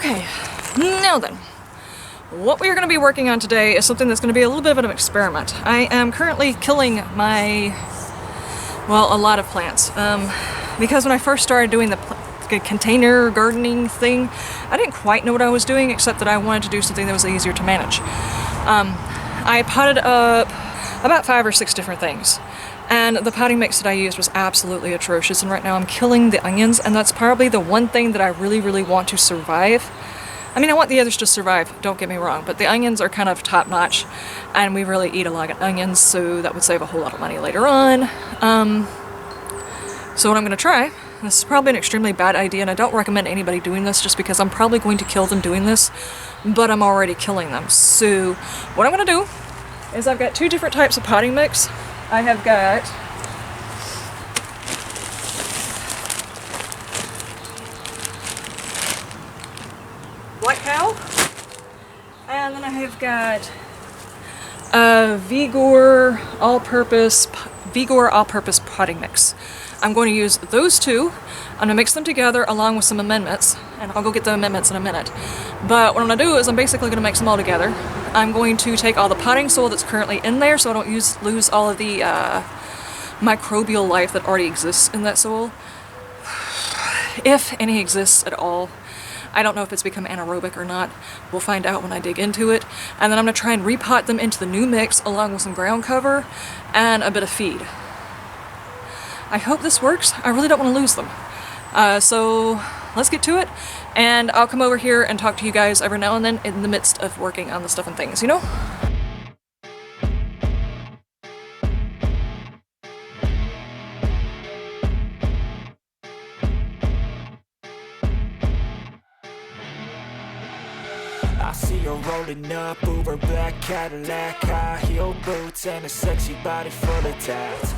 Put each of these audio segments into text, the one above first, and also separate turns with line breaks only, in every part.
Okay, now then, what we're going to be working on today is something that's going to be a little bit of an experiment. I am currently killing a lot of plants, because when I first started doing the container gardening thing, I didn't quite know what I was doing, except that I wanted to do something that was easier to manage. I potted up about 5 or 6 different things, and the potting mix that I used was absolutely atrocious, and right now I'm killing the onions, and that's probably the one thing that I really want to survive. I mean, I want the others to survive, don't get me wrong, but the onions are kind of top-notch, and we really eat a lot of onions, so that would save a whole lot of money later on. So what I'm going to try, this is probably an extremely bad idea, and I don't recommend anybody doing this just because I'm probably going to kill them doing this, but I'm already killing them. So what I'm going to do is I've got 2 different types of potting mix. I have got Black Cow, and then I have got Vigor all-purpose potting mix. I'm going to use those 2. I'm going to mix them together along with some amendments, and I'll go get the amendments in a minute. But what I'm going to do is I'm basically going to mix them all together. I'm going to take all the potting soil that's currently in there so I don't lose all of the microbial life that already exists in that soil, if any exists at all. I don't know if it's become anaerobic or not. We'll find out when I dig into it. And then I'm going to try and repot them into the new mix along with some ground cover and a bit of feed. I hope this works. I really don't want to lose them. So let's get to it, and I'll come over here and talk to you guys every now and then in the midst of working on the stuff and things, you know?
I see her rolling up, Uber black Cadillac, high heel boots and a sexy body full of tats.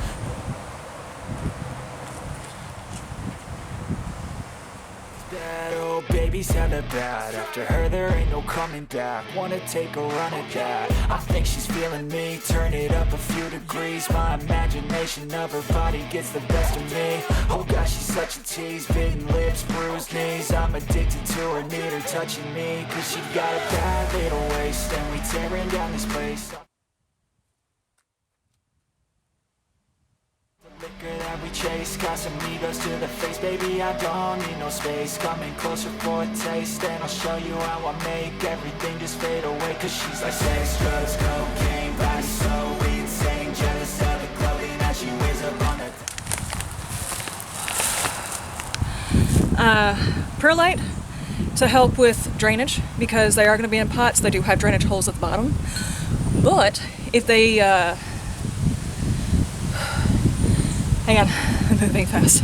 That old baby's hella bad. After her there ain't no coming back. Wanna take a run at that. I think she's feeling me. Turn it up a few degrees. My imagination of her body gets the best of me. Oh gosh, she's such a tease. Bitten lips, bruised knees. I'm addicted to her, need her touching me. Cause she got a bad little waist, and we tearing down this place. Liquor that we chase, got some egos to the face. Baby, I don't need no space. Coming closer for a taste, and I'll show you how I make everything just fade away. Cause she's like sex, drugs, cocaine, body so insane. Jealous of the clothing that she wears up on her.
Perlite to help with drainage, because they are going to be in pots. They do have drainage holes at the bottom, but if they hang on, I'm moving fast.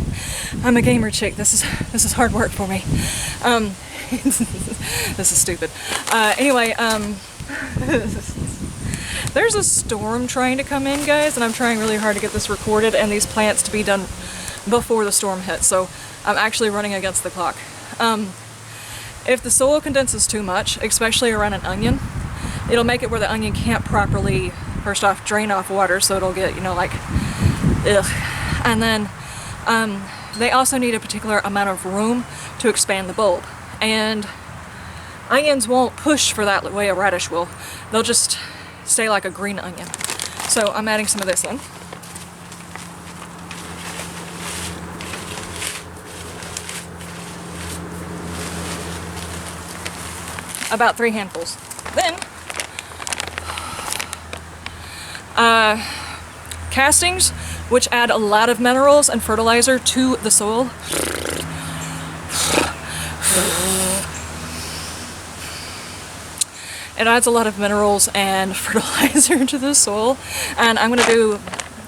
I'm a gamer chick. This is hard work for me. This is stupid. Anyway, there's a storm trying to come in, guys, and I'm trying really hard to get this recorded and these plants to be done before the storm hits, so I'm actually running against the clock. If the soil condenses too much, especially around an onion, it'll make it where the onion can't properly, first off, drain off water, so it'll get, you know, like, ugh. And then they also need a particular amount of room to expand the bulb. And onions won't push for that the way a radish will. They'll just stay like a green onion. So I'm adding some of this in. About 3 handfuls. Then, castings, which add a lot of minerals and fertilizer to the soil. It adds a lot of minerals and fertilizer to the soil, and I'm going to do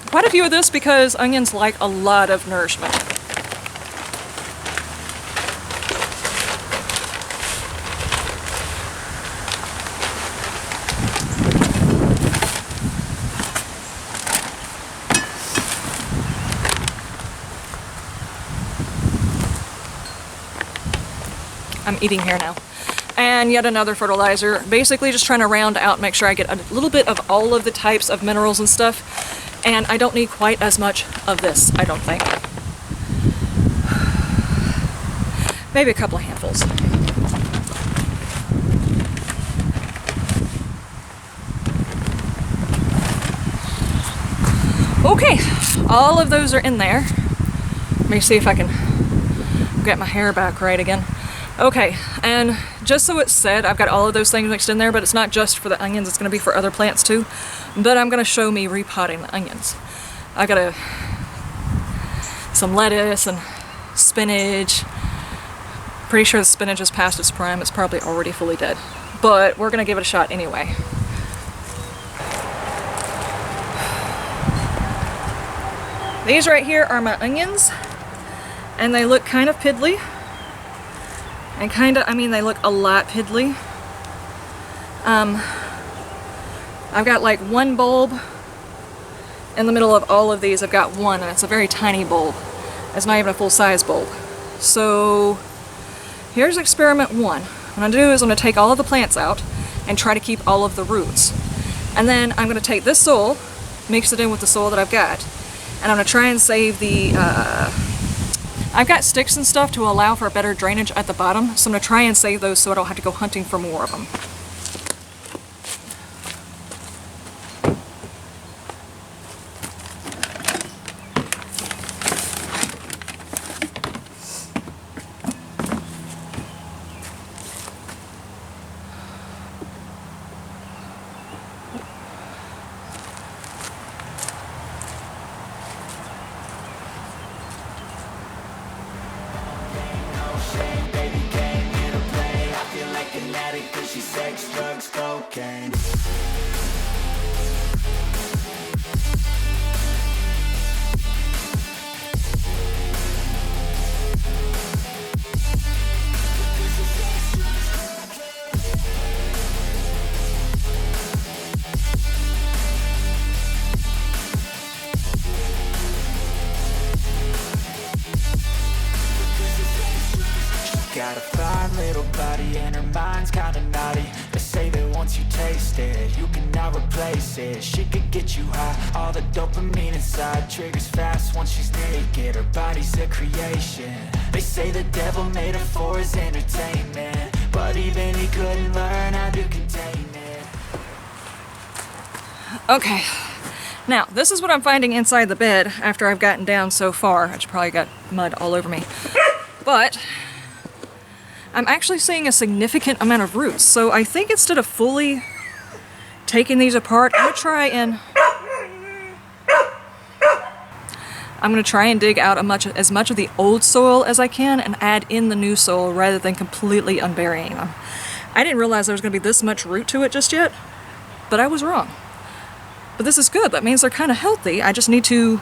quite a few of this because onions like a lot of nourishment. I'm eating here now. And yet another fertilizer, basically just trying to round out, make sure I get a little bit of all of the types of minerals and stuff, and I don't need quite as much of this, I don't think. Maybe a couple of handfuls. Okay, all of those are in there. Let me see if I can get my hair back right again. Okay, and just so it's said, I've got all of those things mixed in there, but it's not just for the onions, it's going to be for other plants too. But I'm going to show me repotting the onions. I got some lettuce and spinach. Pretty sure the spinach is past its prime. It's probably already fully dead. But we're going to give it a shot anyway. These right here are my onions. And they look kind of piddly. And they look a lot piddly. I've got like one bulb in the middle of all of these. I've got one, and it's a very tiny bulb. It's not even a full-size bulb. So here's experiment one. What I'm going to do is I'm going to take all of the plants out and try to keep all of the roots. And then I'm going to take this soil, mix it in with the soil that I've got, and I'm going to try and save the I've got sticks and stuff to allow for better drainage at the bottom, so I'm going to try and save those so I don't have to go hunting for more of them.
Sex, drugs, cocaine. Got a fine little body and her mind's kinda naughty. They say that once you taste it, you cannot replace it. She could get you high, all the dopamine inside triggers fast once she's naked. Her body's a creation. They say the devil made her for his entertainment, but even he couldn't learn how to contain it.
Okay, now this is what I'm finding inside the bed after I've gotten down so far. I just probably got mud all over me. But I'm actually seeing a significant amount of roots, so I think instead of fully taking these apart, I'm gonna try and dig out as much of the old soil as I can and add in the new soil rather than completely unburying them. I didn't realize there was gonna be this much root to it just yet, but I was wrong. But this is good. That means they're kind of healthy. I just need to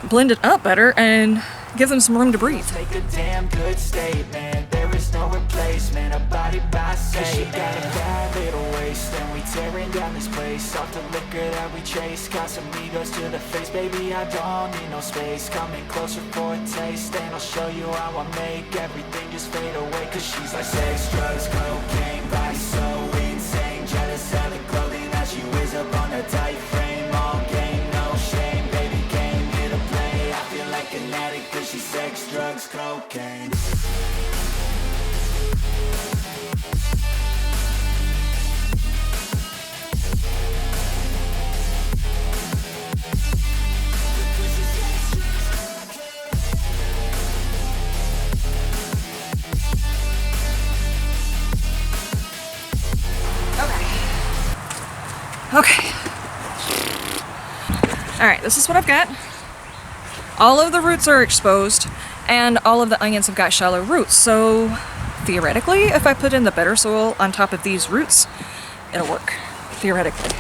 blend it up better and give them some room to breathe.
Make a damn good statement. There is no replacement. A body by Satan. She got a bad little waist, and we tearing down this place. Off the liquor that we chase, got some egos to the face. Baby, I don't need no space. Coming closer for a taste, and I'll show you how I make everything just fade away. Cause she's like sex, drugs, cocaine, body so insane. Jealous of the clothing that she wears up on a tight frame. All game, no shame. Baby came here to play. I feel like an addict cause she's sex, drugs, cocaine.
Okay. Alright, this is what I've got. All of the roots are exposed, and all of the onions have got shallow roots, so theoretically, if I put in the better soil on top of these roots, it'll work. Theoretically.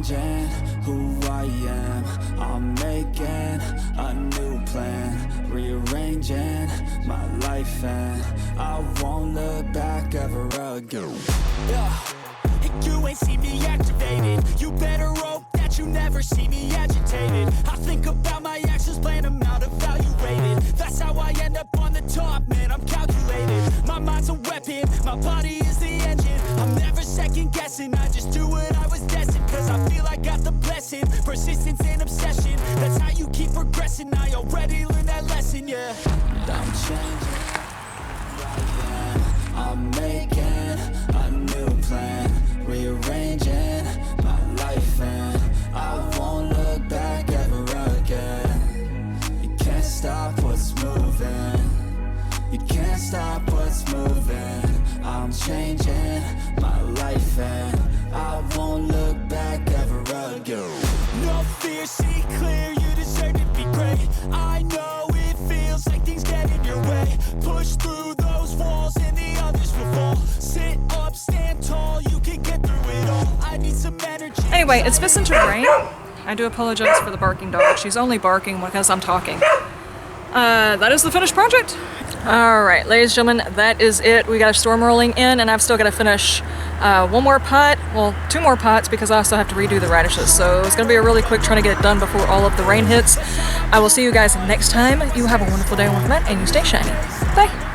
changing who I am. I'm making a new plan, rearranging my life, and I won't look back ever again. Yeah. You ain't see me activated. You better hope that you never see me agitated. I think about my actions, plan them out, evaluated. That's how I end up on the top, man, I'm calculated. My mind's a weapon, my body is the engine. I'm never second guessing, I just do what I was destined. Cause I feel I got the blessing, persistence and obsession. That's how you keep progressing, I already learned that lesson, yeah. I'm changing, I'm making a new plan, rearranging my life, and I won't look back ever again. You can't stop what's moving, you can't stop what's moving. I'm changing my life, and I won't look back ever again. No fear, see clear, you deserve to be great. I know it feels like things get in your way. Push through those walls and the others will fall. Sit up, stand tall, you can get through it all. I need some energy.
Anyway, it's fixing to rain. I do apologize for the barking dog. She's only barking because I'm talking. That is the finished project. Alright, ladies and gentlemen, that is it. We got a storm rolling in, and I've still got to finish one more pot, well, 2 more pots, because I also have to redo the radishes. So it's going to be a really quick trying to get it done before all of the rain hits. I will see you guys next time. You have a wonderful day, wonderful night, and you stay shiny. Bye!